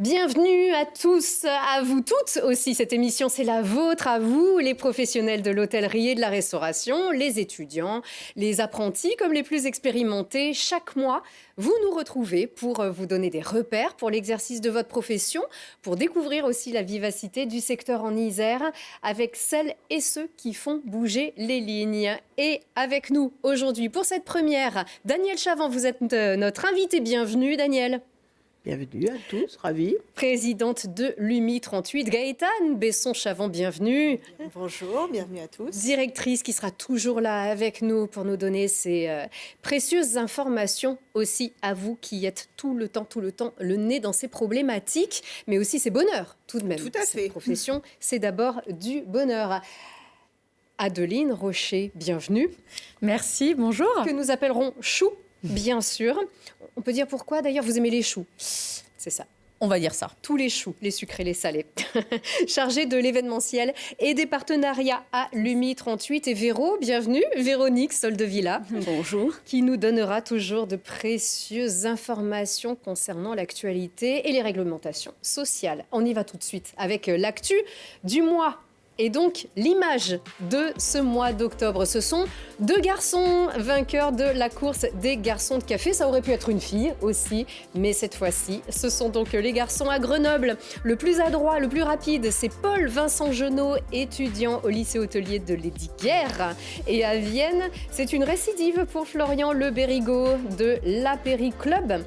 Bienvenue à tous, à vous toutes aussi. Cette émission, c'est la vôtre, à vous, les professionnels de l'hôtellerie et de la restauration, les étudiants, les apprentis comme les plus expérimentés. Chaque mois, vous nous retrouvez pour vous donner des repères pour l'exercice de votre profession, pour découvrir aussi la vivacité du secteur en Isère avec celles et ceux qui font bouger les lignes. Et avec nous aujourd'hui pour cette première, Danielle Chavant, vous êtes notre invité. Bienvenue, Danielle. Bienvenue à tous, ravi. Présidente de l'UMI 38, Gaëtane Besson-Chavant, bienvenue. Bonjour, bienvenue à tous. Directrice qui sera toujours là avec nous pour nous donner ces précieuses informations aussi à vous qui êtes tout le temps, le nez dans ces problématiques, mais aussi ces bonheurs tout de même. Tout à fait. Cette profession, c'est d'abord du bonheur. Adeline Rocher, bienvenue. Merci, bonjour. Que nous appellerons Chou, bien sûr. On peut dire pourquoi d'ailleurs vous aimez les choux. C'est ça. On va dire ça. Tous les choux, les sucrés, les salés. Chargée de l'événementiel et des partenariats à l'UMI 38 et bienvenue, Véronique Soldevilla. Bonjour. Qui nous donnera toujours de précieuses informations concernant l'actualité et les réglementations sociales. On y va tout de suite avec l'actu du mois. Et donc, l'image de ce mois d'octobre, ce sont 2 garçons vainqueurs de la course des garçons de café. Ça aurait pu être une fille aussi, mais cette fois-ci, ce sont donc les garçons à Grenoble. Le plus adroit, le plus rapide, c'est Paul-Vincent Genot, étudiant au lycée hôtelier de Lesdiguières. Et à Vienne, c'est une récidive pour Florian Le Bérigot de l'Apéry Club.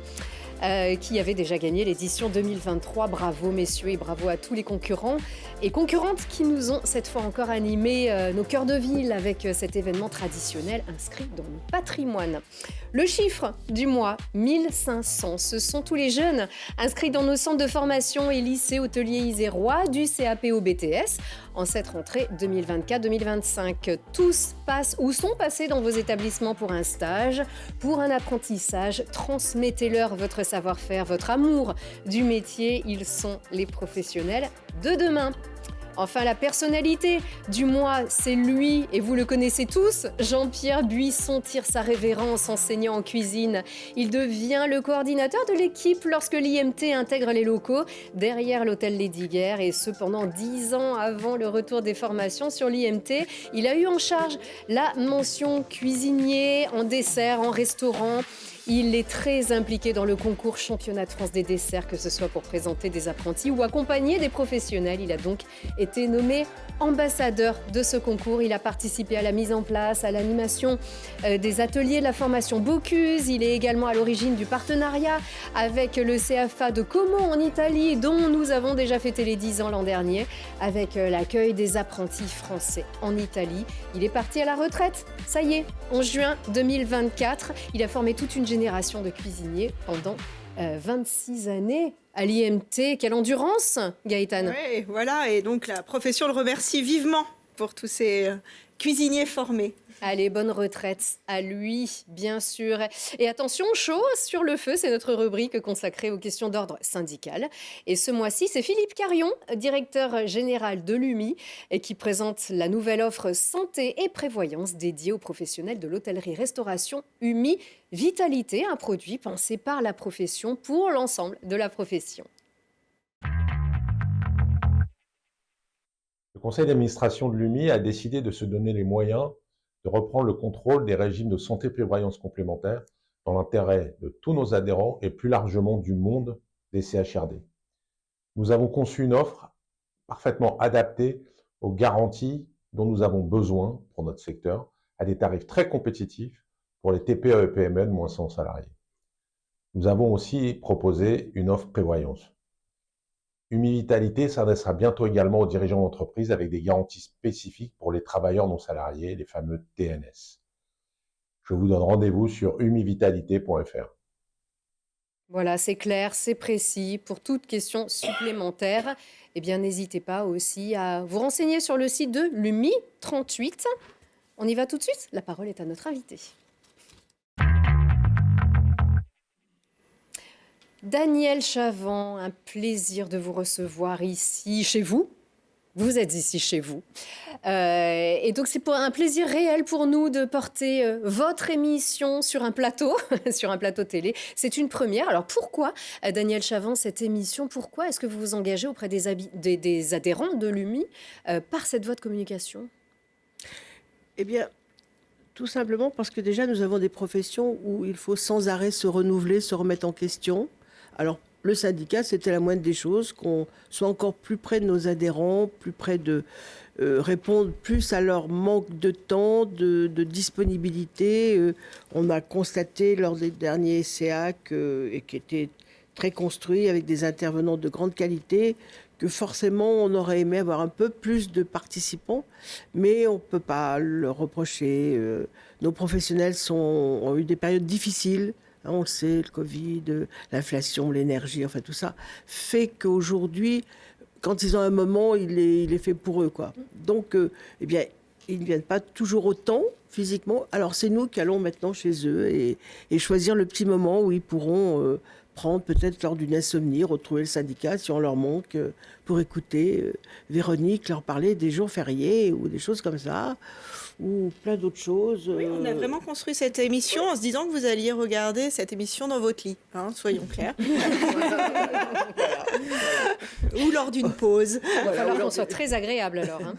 Qui avait déjà gagné l'édition 2023. Bravo messieurs et bravo à tous les concurrents et concurrentes qui nous ont cette fois encore animé nos cœurs de ville avec cet événement traditionnel inscrit dans le patrimoine. Le chiffre du mois, 1500. Ce sont tous les jeunes inscrits dans nos centres de formation et lycées hôteliers isérois du CAP au BTS en cette rentrée 2024-2025. Tous passent ou sont passés dans vos établissements pour un stage, pour un apprentissage. Transmettez-leur votre savoir-faire, votre amour du métier. Ils sont les professionnels de demain. Enfin, la personnalité du mois, c'est lui, et vous le connaissez tous. Jean-Pierre Buisson tire sa révérence, enseignant en cuisine. Il devient le coordinateur de l'équipe lorsque l'IMT intègre les locaux derrière l'hôtel Lesdiguières, et ce pendant 10 ans avant le retour des formations sur l'IMT. Il a eu en charge la mention cuisinier en dessert, en restaurant. Il est très impliqué dans le concours championnat de France des desserts, que ce soit pour présenter des apprentis ou accompagner des professionnels. Il a donc été nommé ambassadeur de ce concours. Il a participé à la mise en place, à l'animation des ateliers de la formation Bocuse. Il est également à l'origine du partenariat avec le CFA de Como en Italie, dont nous avons déjà fêté les 10 ans l'an dernier, avec l'accueil des apprentis français en Italie. Il est parti à la retraite, ça y est, en juin 2024. Il a formé toute une génération de cuisiniers pendant 26 années à l'IMT. Quelle endurance, Gaëtane. Oui, voilà, et donc la profession le remercie vivement pour tous ces cuisiniers formés. Allez, bonne retraite à lui, bien sûr. Et attention, chaud sur le feu, c'est notre rubrique consacrée aux questions d'ordre syndical. Et ce mois-ci, c'est Philippe Carion, directeur général de l'UMI, et qui présente la nouvelle offre santé et prévoyance dédiée aux professionnels de l'hôtellerie-restauration UMI Vitalité, un produit pensé par la profession pour l'ensemble de la profession. Le conseil d'administration de l'UMI a décidé de se donner les moyens de reprendre le contrôle des régimes de santé et prévoyance complémentaires dans l'intérêt de tous nos adhérents et plus largement du monde des CHRD. Nous avons conçu une offre parfaitement adaptée aux garanties dont nous avons besoin pour notre secteur, à des tarifs très compétitifs pour les TPE et PME de moins 100 salariés. Nous avons aussi proposé une offre prévoyance. UMI Vitalité s'adressera bientôt également aux dirigeants d'entreprise avec des garanties spécifiques pour les travailleurs non salariés, les fameux TNS. Je vous donne rendez-vous sur umivitalité.fr. Voilà, c'est clair, c'est précis. Pour toute question supplémentaire, eh bien, n'hésitez pas aussi à vous renseigner sur le site de l'UMI 38. On y va tout de suite. La parole est à notre invité. Danielle Chavant, un plaisir de vous recevoir ici, chez vous, Vous êtes ici chez vous. Et donc, c'est un plaisir réel pour nous de porter votre émission sur un plateau, sur un plateau télé. C'est une première. Alors, pourquoi, Daniel Chavant, cette émission, pourquoi est-ce que vous vous engagez auprès des adhérents de l'UMI par cette voie de communication ? Eh bien, tout simplement parce que déjà, nous avons des professions où il faut sans arrêt se renouveler, se remettre en question. Alors, le syndicat, c'était la moindre des choses, qu'on soit encore plus près de nos adhérents, plus près de répondre plus à leur manque de temps, de disponibilité. On a constaté lors des derniers SEAC, et qui étaient très construits avec des intervenants de grande qualité, que forcément on aurait aimé avoir un peu plus de participants, mais on ne peut pas le reprocher. Nos professionnels ont eu des périodes difficiles. On le sait, le Covid, l'inflation, l'énergie, enfin tout ça, fait qu'aujourd'hui, quand ils ont un moment, il est fait pour eux, quoi. Donc, eh bien, ils ne viennent pas toujours autant physiquement. Alors, c'est nous qui allons maintenant chez eux et choisir le petit moment où ils pourront prendre peut-être lors d'une insomnie, retrouver le syndicat si on leur manque, pour écouter Véronique leur parler des jours fériés ou des choses comme ça, ou plein d'autres choses. Oui, on a vraiment construit cette émission en se disant que vous alliez regarder cette émission dans votre lit, hein, soyons clairs. Ou lors d'une pause. Il va falloir qu'on soit très agréable alors. Hein.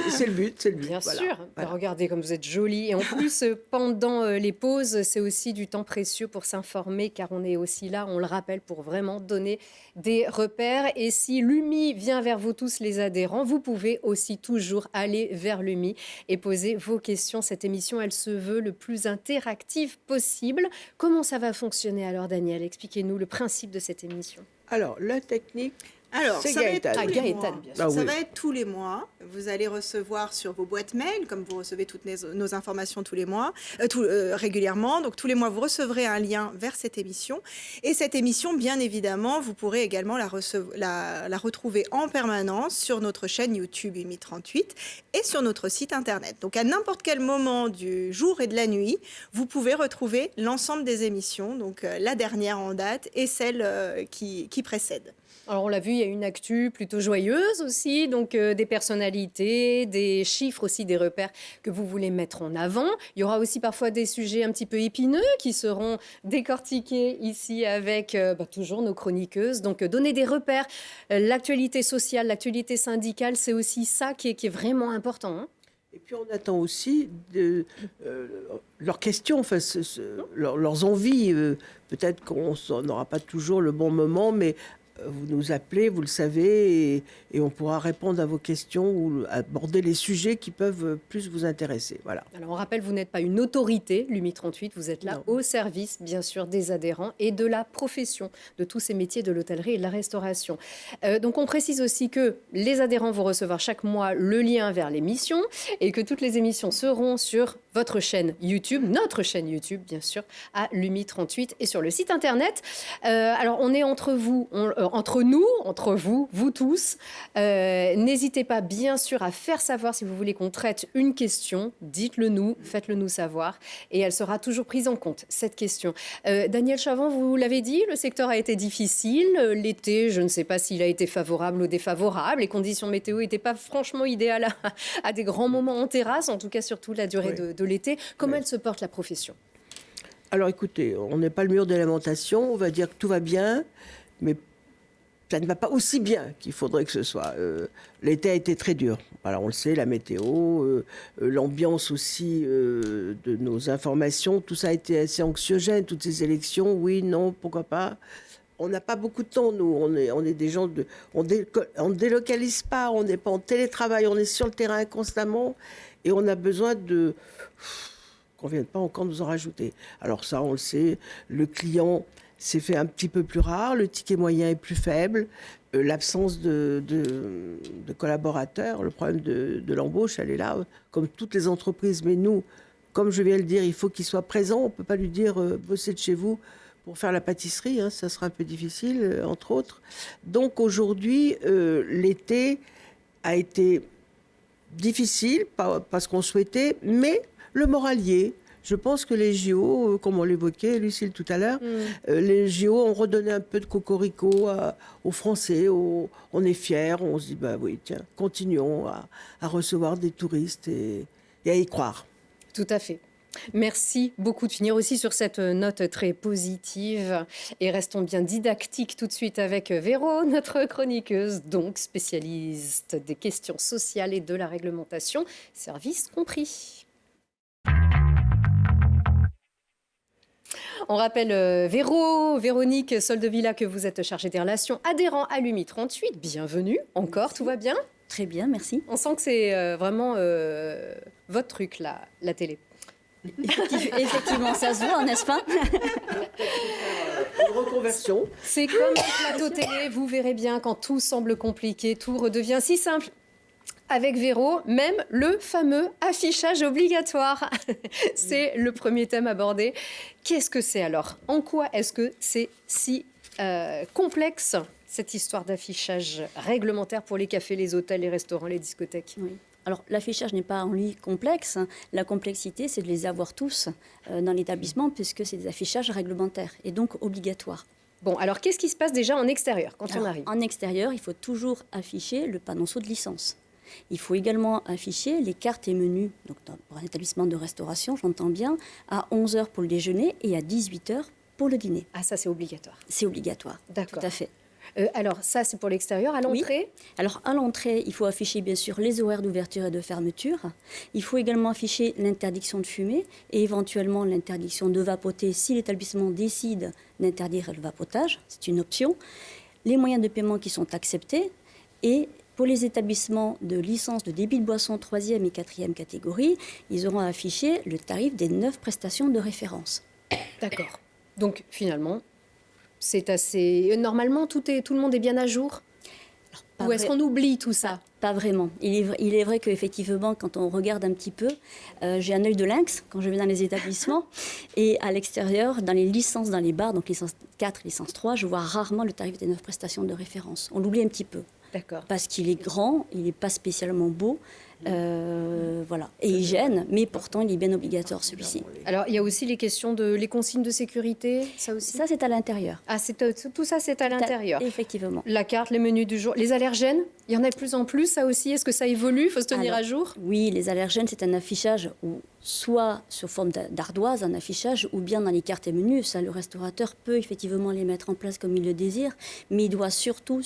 C'est le but. Bien voilà. sûr. Voilà. Regardez comme vous êtes jolie. Et en plus, pendant les pauses, c'est aussi du temps précieux pour s'informer, car on est aussi là, on le rappelle, pour vraiment donner des repères. Et si l'UMI vient vers vous tous les adhérents, vous pouvez aussi toujours aller vers l'UMI et poser vos questions. Cette émission, elle se veut le plus interactive possible. Comment ça va fonctionner alors, Daniel ? Expliquez-nous le principe de cette émission. Alors, la technique, Alors, c'est ça va être Gaëtan. tous les Gaëtan, mois. bien sûr. Ah Ça oui. va être tous les mois. Vous allez recevoir sur vos boîtes mail, comme vous recevez toutes nos informations tous les mois, régulièrement. Donc, tous les mois, vous recevrez un lien vers cette émission. Et cette émission, bien évidemment, vous pourrez également la retrouver en permanence sur notre chaîne YouTube UMI 38 et sur notre site internet. Donc, à n'importe quel moment du jour et de la nuit, vous pouvez retrouver l'ensemble des émissions, donc la dernière en date et celle qui précède. Alors, on l'a vu, il y a une actu plutôt joyeuse aussi, donc des personnalités, des chiffres aussi, des repères que vous voulez mettre en avant. Il y aura aussi parfois des sujets un petit peu épineux qui seront décortiqués ici avec toujours nos chroniqueuses. Donc, donner des repères. L'actualité sociale, l'actualité syndicale, c'est aussi ça qui est vraiment important. Hein. Et puis on attend aussi leurs questions, enfin, leurs envies. Peut-être qu'on n'aura pas toujours le bon moment, mais vous nous appelez, vous le savez, et on pourra répondre à vos questions ou aborder les sujets qui peuvent plus vous intéresser. Voilà. Alors, on rappelle, vous n'êtes pas une autorité, l'UMI 38, vous êtes là au service, bien sûr, des adhérents et de la profession, de tous ces métiers de l'hôtellerie et de la restauration. Donc, on précise aussi que les adhérents vont recevoir chaque mois le lien vers l'émission et que toutes les émissions seront sur votre chaîne YouTube, notre chaîne YouTube, bien sûr, à l'UMI 38 et sur le site internet. Alors, on est entre vous, entre nous, entre vous, vous tous. N'hésitez pas, bien sûr, à faire savoir si vous voulez qu'on traite une question. Dites-le nous, faites-le nous savoir. Et elle sera toujours prise en compte, cette question. Daniel Chavant, vous l'avez dit, le secteur a été difficile. L'été, je ne sais pas s'il a été favorable ou défavorable. Les conditions météo n'étaient pas franchement idéales à des grands moments en terrasse, en tout cas surtout la durée de l'été. Comment elle se porte, la profession ? Alors écoutez, on n'est pas le mur de lamentation. On va dire que tout va bien, mais ça ne va pas aussi bien qu'il faudrait que ce soit. L'été a été très dur. Alors on le sait, la météo, l'ambiance aussi de nos informations, tout ça a été assez anxiogène, toutes ces élections, oui, non, pourquoi pas. On n'a pas beaucoup de temps, nous. On est des gens on ne délocalise pas, on n'est pas en télétravail, on est sur le terrain constamment et on a besoin qu'on ne vienne pas encore nous en rajouter. Alors ça, on le sait, le client s'est fait un petit peu plus rare, le ticket moyen est plus faible, l'absence de collaborateurs, le problème de l'embauche, elle est là, comme toutes les entreprises. Mais nous, comme je viens de le dire, il faut qu'il soit présent. On ne peut pas lui dire bossez de chez vous pour faire la pâtisserie, hein, ça sera un peu difficile, entre autres. Donc aujourd'hui, l'été a été difficile, pas parce qu'on souhaitait, mais le moral y est. Je pense que les JO, comme on l'évoquait, Lucille, tout à l'heure, les JO ont redonné un peu de cocorico aux Français. On est fiers, on se dit, bah oui, tiens, continuons à recevoir des touristes et à y croire. Tout à fait. Merci beaucoup de finir aussi sur cette note très positive. Et restons bien didactiques tout de suite avec Véro, notre chroniqueuse, donc spécialiste des questions sociales et de la réglementation, service compris. On rappelle Véronique Soldevilla, que vous êtes chargée des relations adhérents à l'UMI 38. Bienvenue encore, tout va bien? Très bien, merci. On sent que c'est vraiment votre truc, la télé. Effectivement, ça se voit, n'est-ce pas? Une reconversion. C'est comme un plateau télé, vous verrez bien, quand tout semble compliqué, tout redevient si simple. Avec Véro, même le fameux affichage obligatoire. C'est le premier thème abordé. Qu'est-ce que c'est alors? En quoi est-ce que c'est si complexe, cette histoire d'affichage réglementaire pour les cafés, les hôtels, les restaurants, les discothèques? Oui. Alors, l'affichage n'est pas en lui complexe. La complexité, c'est de les avoir tous dans l'établissement, puisque c'est des affichages réglementaires et donc obligatoires. Bon, alors qu'est-ce qui se passe déjà en extérieur quand on arrive? En extérieur, il faut toujours afficher le panonceau de licence. Il faut également afficher les cartes et menus, donc pour un établissement de restauration, j'entends bien, à 11h pour le déjeuner et à 18h pour le dîner. Ah, ça c'est obligatoire. C'est obligatoire, D'accord. tout à fait. Alors ça c'est pour l'extérieur, à l'entrée? Oui. Alors à l'entrée, il faut afficher bien sûr les horaires d'ouverture et de fermeture. Il faut également afficher l'interdiction de fumer et éventuellement l'interdiction de vapoter si l'établissement décide d'interdire le vapotage, c'est une option. Les moyens de paiement qui sont acceptés et pour les établissements de licence de débit de boisson 3e et 4e catégorie, ils auront affiché le tarif des 9 prestations de référence. D'accord. Donc finalement, c'est assez... Normalement, tout le monde est bien à jour? Ou est-ce qu'on oublie tout ça? Pas vraiment. Il est vrai qu'effectivement, quand on regarde un petit peu, j'ai un œil de lynx quand je vais dans les établissements. Et à l'extérieur, dans les licences, dans les bars, donc licence 4, licence 3, je vois rarement le tarif des 9 prestations de référence. On l'oublie un petit peu. D'accord. Parce qu'il est grand, il n'est pas spécialement beau. Voilà. Et il gêne, mais pourtant, il est bien obligatoire, celui-ci. Alors, il y a aussi les questions les consignes de sécurité, ça aussi? Ça, c'est à l'intérieur. Ah, tout ça, c'est à l'intérieur. Effectivement. La carte, les menus du jour, les allergènes, il y en a de plus en plus, ça aussi. Est-ce que ça évolue? Il faut se tenir à jour? Oui, les allergènes, c'est un affichage où, soit sous forme d'ardoise, un affichage, ou bien dans les cartes et menus. Ça, le restaurateur peut effectivement les mettre en place comme il le désire, mais il doit surtout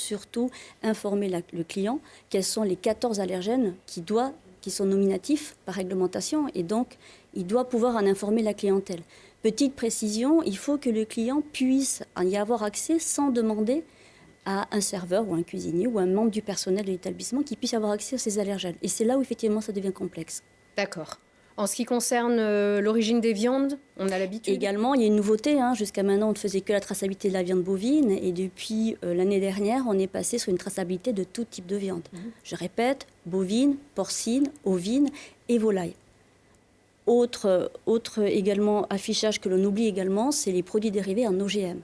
informer le client quels sont les 14 allergènes qui sont nominatifs par réglementation, et donc il doit pouvoir en informer la clientèle. Petite précision, il faut que le client puisse y avoir accès sans demander à un serveur ou un cuisinier ou un membre du personnel de l'établissement qui puisse avoir accès à ces allergènes. Et c'est là où effectivement ça devient complexe. D'accord. En ce qui concerne l'origine des viandes, on a l'habitude? Également, il y a une nouveauté. Jusqu'à maintenant, on ne faisait que la traçabilité de la viande bovine. Et depuis l'année dernière, on est passé sur une traçabilité de tout type de viande. Je répète, bovine, porcine, ovine et volaille. Autre également affichage que l'on oublie également, c'est les produits dérivés en OGM.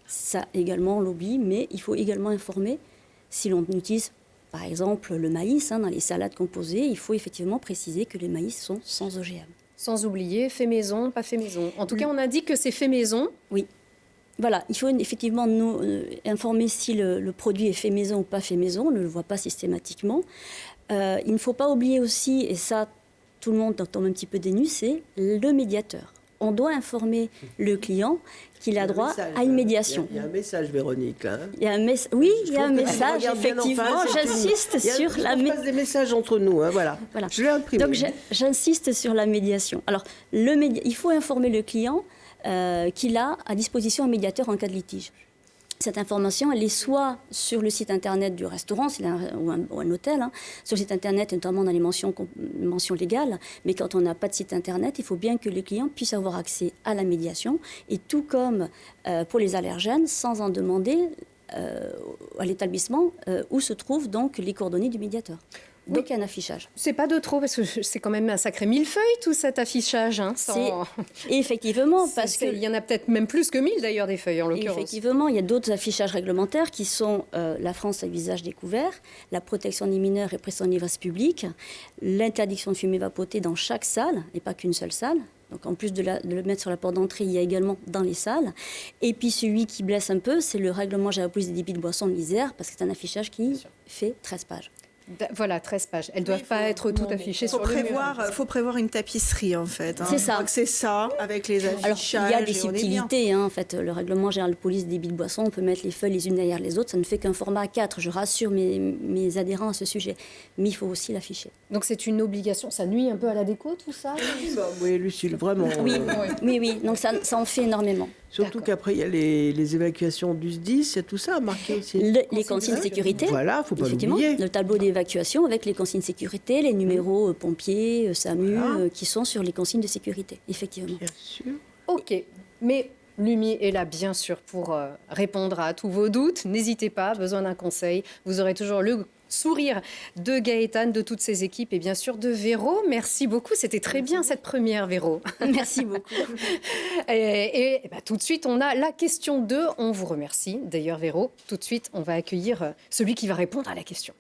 Ça également, on l'oublie, mais il faut également informer si l'on utilise par exemple le maïs dans les salades composées. Il faut effectivement préciser que les maïs sont sans OGM. Sans oublier fait maison, pas fait maison. En tout cas, on indique que c'est fait maison. Oui. Voilà, il faut effectivement nous informer si le produit est fait maison ou pas fait maison. On ne le voit pas systématiquement. Il ne faut pas oublier aussi, et ça, tout le monde tombe un petit peu dénu, c'est le médiateur. On doit informer le client qu'il a droit à une médiation. Il y a un message, Véronique. Là, hein. Il y a oui, il y a un message, effectivement. J'insiste sur la médiation. Il passe des messages entre nous, hein, voilà. Je l'ai imprimé. Donc j'insiste sur la médiation. Alors, il faut informer le client qu'il a à disposition un médiateur en cas de litige. Cette information, elle est soit sur le site internet du restaurant ou un hôtel, sur le site internet, notamment dans les mentions légales. Mais quand on n'a pas de site internet, il faut bien que les clients puissent avoir accès à la médiation. Et tout comme pour les allergènes, sans en demander à l'établissement où se trouvent donc les coordonnées du médiateur. d'aucun affichage. C'est pas de trop, parce que c'est quand même un sacré millefeuille, tout cet affichage. Hein, Et effectivement, parce il y en a peut-être même plus que 1000 d'ailleurs, des feuilles, en l'occurrence. Effectivement, il y a d'autres affichages réglementaires qui sont la France à visage découvert, la protection des mineurs et pression en espace public, l'interdiction de fumer vapotée dans chaque salle, et pas qu'une seule salle. Donc en plus de le mettre sur la porte d'entrée, il y a également dans les salles. Et puis celui qui blesse un peu, c'est le règlement général des débits de boissons de l'Isère, parce que c'est un affichage qui fait 13 pages. Voilà, 13 pages. Elles ne doivent pas être toutes affichées sur le mur. Il faut prévoir une tapisserie, en fait. C'est ça. Je crois que c'est ça, avec les affichages. Alors, il y a des subtilités. En fait, le règlement général de police des débits de boissons, on peut mettre les feuilles les unes derrière les autres. Ça ne fait qu'un format A4. Je rassure mes adhérents à ce sujet. Mais il faut aussi l'afficher. Donc, c'est une obligation. Ça nuit un peu à la déco, tout ça? Oui, Lucille, vraiment. Oui. Donc, ça en fait énormément. Surtout qu'après, il y a les évacuations du SDIS, il y a tout ça marqué aussi. Les consignes de sécurité. Voilà, il ne faut pas l'oublier. Le tableau d'évacuation avec les consignes de sécurité, les numéros pompiers, SAMU, qui sont sur les consignes de sécurité, effectivement. Bien sûr. OK. Mais Lumi est là, bien sûr, pour répondre à tous vos doutes. N'hésitez pas, besoin d'un conseil. Vous aurez toujours le sourire de Gaëtane, de toutes ses équipes et bien sûr de Véro. Merci beaucoup. C'était très bien cette première, Véro. Merci beaucoup. Et tout de suite, on a la question 2. On vous remercie. D'ailleurs, Véro, tout de suite, on va accueillir celui qui va répondre à la question.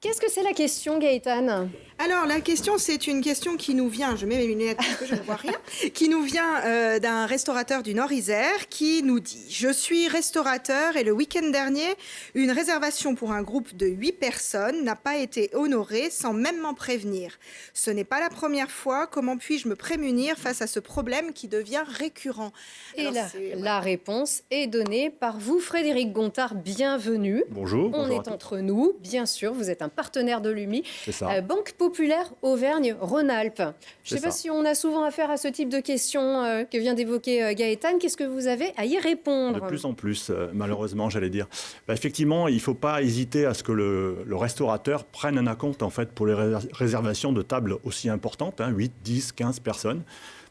Qu'est-ce que c'est la question, Gaëtane ? Alors, la question, c'est une question qui nous vient, je mets mes lunettes parce que je ne vois rien, qui nous vient d'un restaurateur du Nord-Isère qui nous dit « Je suis restaurateur et le week-end dernier, une réservation pour un groupe de 8 personnes n'a pas été honorée sans même m'en prévenir. Ce n'est pas la première fois, comment puis-je me prémunir face à ce problème qui devient récurrent ?» Et la réponse est donnée par vous, Frédéric Gontard. Bienvenue. Bonjour. On est entre nous, bien sûr. Vous êtes un partenaire de l'UMI. C'est ça. Banque Populaire Auvergne-Rhône-Alpes. Je ne sais pas si on a souvent affaire à ce type de questions que vient d'évoquer Gaëtane. Qu'est-ce que vous avez à y répondre ? De plus en plus, malheureusement, j'allais dire. Effectivement, il ne faut pas hésiter à ce que le restaurateur prenne un acompte en fait, pour les réservations de tables aussi importantes, 8, 10, 15 personnes.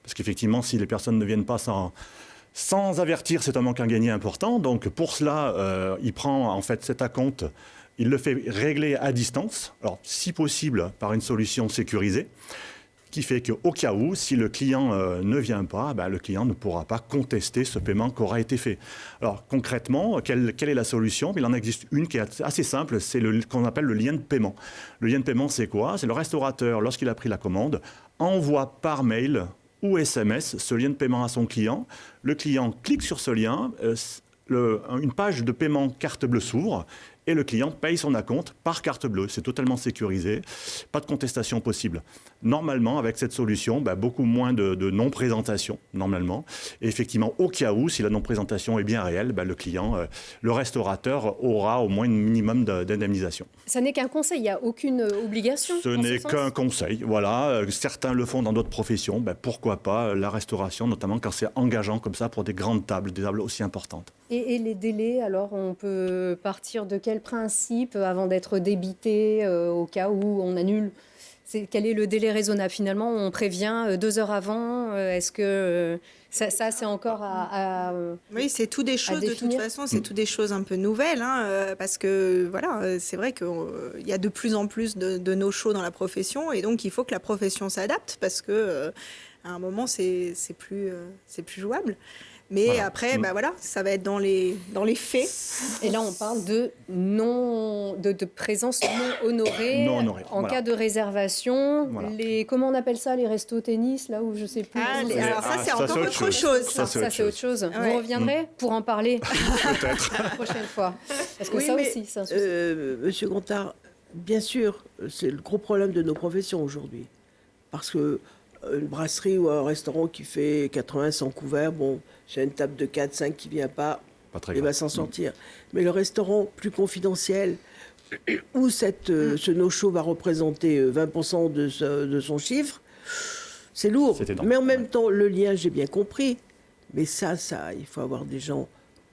Parce qu'effectivement, si les personnes ne viennent pas sans avertir, c'est un manque à gagner important. Donc pour cela, il prend en fait cet acompte. Il le fait régler à distance, alors si possible par une solution sécurisée, qui fait qu'au cas où, si le client ne vient pas, le client ne pourra pas contester ce paiement qui aura été fait. Alors concrètement, quelle est la solution ? Il en existe une qui est assez simple, c'est qu'on appelle le lien de paiement. Le lien de paiement, c'est quoi ? C'est le restaurateur, lorsqu'il a pris la commande, envoie par mail ou SMS ce lien de paiement à son client. Le client clique sur ce lien, une page de paiement carte bleue s'ouvre, et le client paye son acompte par carte bleue. C'est totalement sécurisé, pas de contestation possible. Normalement, avec cette solution, beaucoup moins de non-présentation, normalement. Et effectivement, au cas où, si la non-présentation est bien réelle, le client, le restaurateur aura au moins un minimum d'indemnisation. Ça n'est qu'un conseil, il n'y a aucune obligation. Ce n'est qu'un conseil, voilà. Certains le font dans d'autres professions, pourquoi pas la restauration, notamment quand c'est engageant comme ça pour des grandes tables, des tables aussi importantes. Et les délais, alors on peut partir de quel principe avant d'être débité au cas où on annule ? Quel est le délai raisonnable ? Finalement, on prévient 2 heures avant. Est-ce que ça c'est encore à Oui, c'est tout des choses, de toute façon, c'est tout des choses un peu nouvelles. Parce que, voilà, c'est vrai qu'il y a de plus en plus de no-show dans la profession. Et donc, il faut que la profession s'adapte parce qu'à un moment, c'est plus jouable. Mais voilà. Après, ça va être dans les faits. Et là, on parle de présence non honorée, en cas de réservation. Voilà. Comment on appelle ça, les restos tennis, là où je ne sais plus. Alors ça, c'est encore autre chose. Ça, c'est autre chose. Ouais. Vous reviendrez pour en parler peut-être la prochaine fois. Parce que aussi, c'est un souci. Monsieur Gontard, bien sûr, c'est le gros problème de nos professions aujourd'hui. Parce que une brasserie ou un restaurant qui fait 80-100 couverts, j'ai une table de 4-5 qui ne vient pas il va s'en sortir. Mais le restaurant plus confidentiel, où ce no-show va représenter 20% de son chiffre, c'est lourd. Mais en même temps, le lien, j'ai bien compris. Mais ça, il faut avoir des gens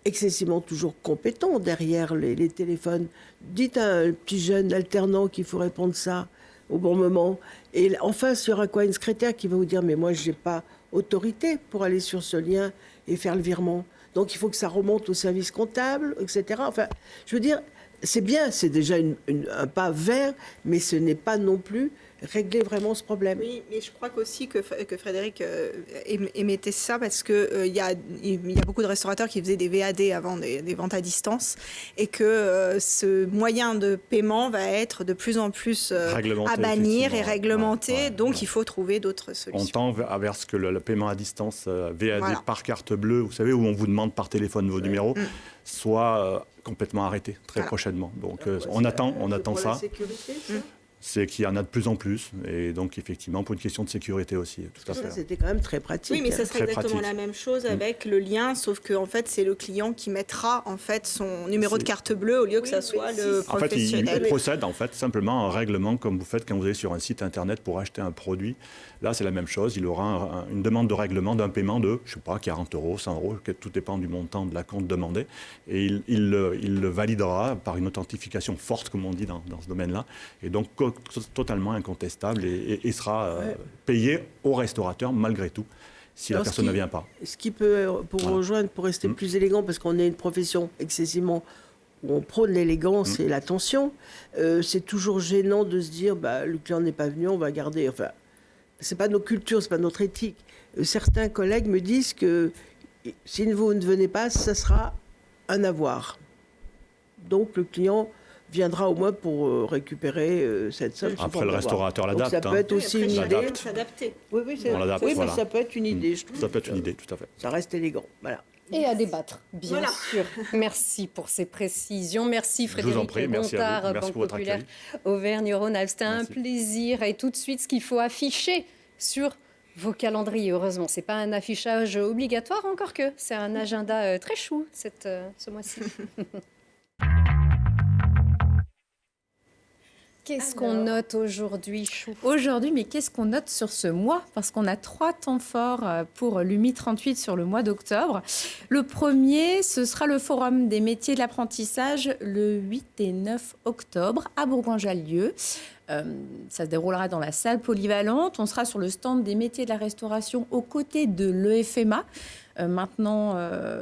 excessivement toujours compétents derrière les téléphones. Dites à un petit jeune alternant qu'il faut répondre ça au bon moment. Et en face, il y aura quoi ? Une secrétaire qui va vous dire « Mais moi, je n'ai pas autorité pour aller sur ce lien et faire le virement. » Donc il faut que ça remonte au service comptable, etc. Enfin, je veux dire, c'est bien, c'est déjà un pas vers, mais ce n'est pas non plus régler vraiment ce problème. Oui, mais je crois qu'aussi que Frédéric émettait ça parce qu'il y a beaucoup de restaurateurs qui faisaient des VAD avant, des ventes à distance, et que ce moyen de paiement va être de plus en plus à bannir et réglementé, donc il faut trouver d'autres solutions. On tend vers ce que le paiement à distance VAD Voilà. par carte bleue, vous savez, où on vous demande par téléphone vos numéros, soit complètement arrêté très prochainement. Donc on attend pour ça. La sécurité, ça C'est qu'il y en a de plus en plus, et donc effectivement pour une question de sécurité aussi, tout à Ça, fait. c'était quand même très pratique. Oui, mais ça serait Très exactement pratique. la même chose avec le lien, sauf que en fait, c'est le client qui mettra en fait son numéro de carte bleue au lieu que ça soit le En fait, il professionnel. procède en fait simplement à un règlement comme vous faites quand vous allez sur un site internet pour acheter un produit. Là, c'est la même chose. Il aura une demande de règlement d'un paiement de, je sais pas, 40 €, 100 €, tout dépend du montant de la compte demandé. Et il le validera par une authentification forte, comme on dit dans ce domaine-là. Et donc, totalement incontestable et sera payé au restaurateur malgré tout, si la Alors, personne ne vient pas. Ce qui peut, pour Voilà. rejoindre, pour rester plus élégant, parce qu'on est une profession excessivement où on prône l'élégance et l'attention, c'est toujours gênant de se dire le client n'est pas venu, on va garder. Enfin, c'est pas nos cultures, c'est pas notre éthique. Certains collègues me disent que si vous ne venez pas, ça sera un avoir. Donc le client viendra au moins pour récupérer cette somme. sous Après, forme le d'avoir. restaurateur Donc, l'adapte. ça peut être aussi une idée. l'adapte. S'adapter. Oui, On l'adapte, mais voilà. ça peut être une idée, je trouve. Ça peut être une idée, tout à fait. Ça reste élégant, voilà. Et à débattre, bien Voilà. sûr. Merci pour ces précisions. Merci Je vous en Frédéric prie, merci à Gontard, vous. Merci Banque pour votre Populaire accueil. Auvergne-Rhône-Alpes. C'était un Merci. plaisir. Et tout de suite, ce qu'il faut afficher sur vos calendriers. Heureusement, c'est pas un affichage obligatoire, encore que c'est un agenda très chou ce mois-ci. Qu'est-ce qu'on note aujourd'hui, Chou? Aujourd'hui, mais qu'est-ce qu'on note sur ce mois? Parce qu'on a 3 temps forts pour l'UMI 38 sur le mois d'octobre. Le premier, ce sera le Forum des métiers de l'apprentissage le 8 et 9 octobre à Bourgoin-Jallieu. Ça se déroulera dans la salle polyvalente. On sera sur le stand des métiers de la restauration aux côtés de l'EFMA, maintenant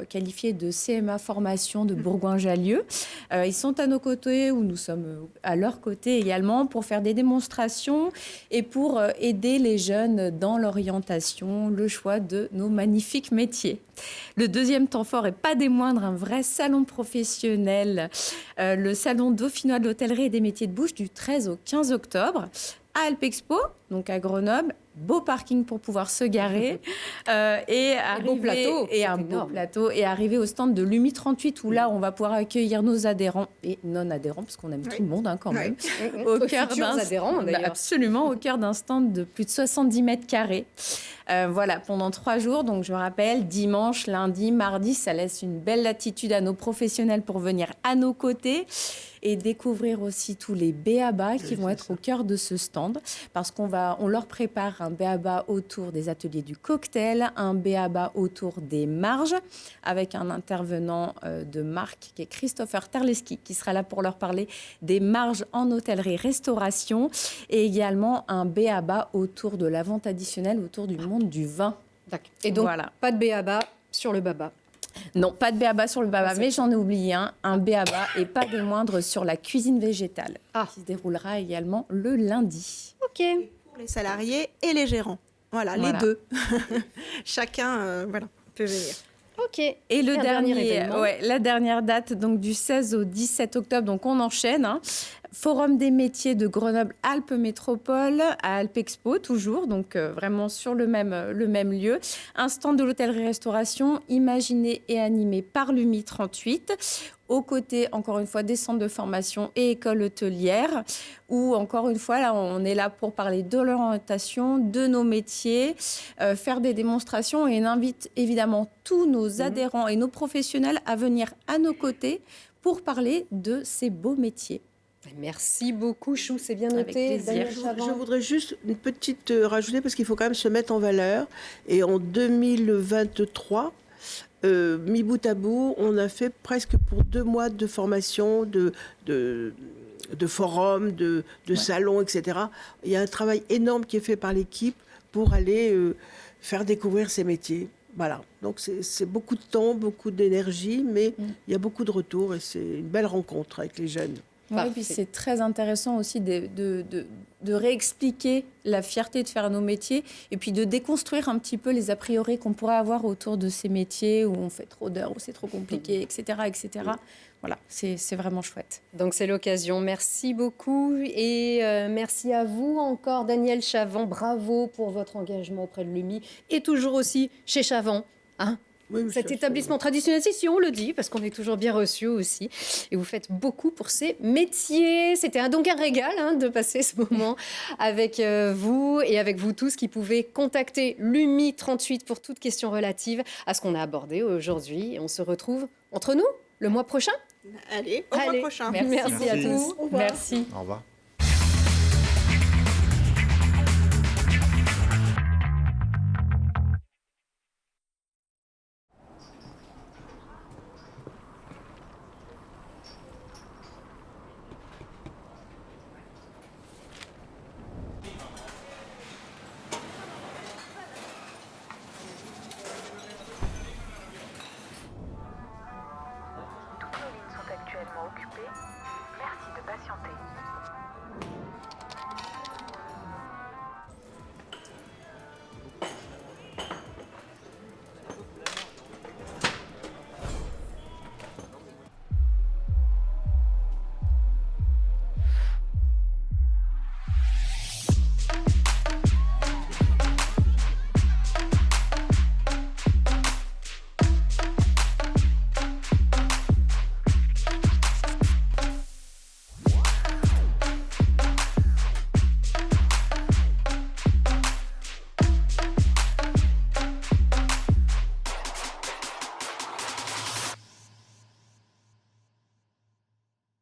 qualifié de CMA Formation de Bourgoin-Jallieu. Ils sont à nos côtés, ou nous sommes à leur côté également, pour faire des démonstrations et pour aider les jeunes dans l'orientation, le choix de nos magnifiques métiers. Le deuxième temps fort, et pas des moindres, un vrai salon professionnel, le salon dauphinois de l'hôtellerie et des métiers de bouche du 13 au 15 octobre à Alpexpo, donc à Grenoble. Beau parking pour pouvoir se garer et beau plateau, et c'est un beau énorme. plateau et arriver au stand de l'UMI 38 où là on va pouvoir accueillir nos adhérents et non adhérents parce qu'on aime tout le monde quand même. Aux futurs adhérents, d'ailleurs. Absolument, au cœur d'un stand de plus de 70 mètres carrés. Voilà, pendant 3 jours, donc je rappelle, dimanche, lundi, mardi, ça laisse une belle latitude à nos professionnels pour venir à nos côtés et découvrir aussi tous les b.a.-ba qui vont être au cœur de ce stand, parce qu'on leur prépare un b.a.-ba autour des ateliers du cocktail, un b.a.-ba autour des marges, avec un intervenant de marque qui est Christopher Terleski, qui sera là pour leur parler des marges en hôtellerie-restauration, et également un b.a.-ba autour de la vente additionnelle, autour du monde du vin. D'accord. Et donc, Voilà. pas de b.a.-ba sur le baba. Non, pas de b.a.-ba sur le baba, mais j'en ai oublié un b.a.-ba et pas de moindre sur la cuisine végétale, qui se déroulera également le lundi. Ok. Pour les salariés et les gérants. Voilà. Voilà. Les deux. Chacun peut venir. Ok. Et le un dernier dernier, événement. la dernière date, donc du 16 au 17 octobre, donc on enchaîne. Forum des métiers de Grenoble-Alpes Métropole à Alpexpo, toujours, donc vraiment sur le même lieu. Un stand de l'hôtellerie-restauration imaginé et animé par l'UMI 38, aux côtés, encore une fois, des centres de formation et écoles hôtelières, où, encore une fois, là, on est là pour parler de l'orientation, de nos métiers, faire des démonstrations, et on invite évidemment tous nos adhérents et nos professionnels à venir à nos côtés pour parler de ces beaux métiers. Merci beaucoup, Chou, c'est bien Avec noté. plaisir. Daniel Je Chavant. voudrais juste une petite rajouter, parce qu'il faut quand même se mettre en valeur. Et en 2023, mis bout à bout, on a fait presque pour 2 mois de formation, de forums, de salons, etc. Il y a un travail énorme qui est fait par l'équipe pour aller faire découvrir ces métiers. Voilà, donc c'est beaucoup de temps, beaucoup d'énergie, mais il y a beaucoup de retours et c'est une belle rencontre avec les jeunes. Oui, puis c'est très intéressant aussi de réexpliquer la fierté de faire nos métiers et puis de déconstruire un petit peu les a priori qu'on pourrait avoir autour de ces métiers où on fait trop d'heures, où c'est trop compliqué, etc. etc. Voilà, c'est vraiment chouette. Donc c'est l'occasion. Merci beaucoup et merci à vous encore, Daniel Chavant. Bravo pour votre engagement auprès de l'UMI et toujours aussi chez Chavant. Hein, Oui, cet établissement traditionnel, si on le dit, parce qu'on est toujours bien reçus aussi. Et vous faites beaucoup pour ces métiers. C'était donc un régal de passer ce moment avec vous et avec vous tous qui pouvez contacter l'UMI 38 pour toute question relative à ce qu'on a abordé aujourd'hui. Et on se retrouve entre nous le mois prochain. Allez, au mois prochain. Merci à Merci. tous. Au revoir. Merci. Au revoir. Toutes nos lignes sont actuellement occupées. Merci de patienter.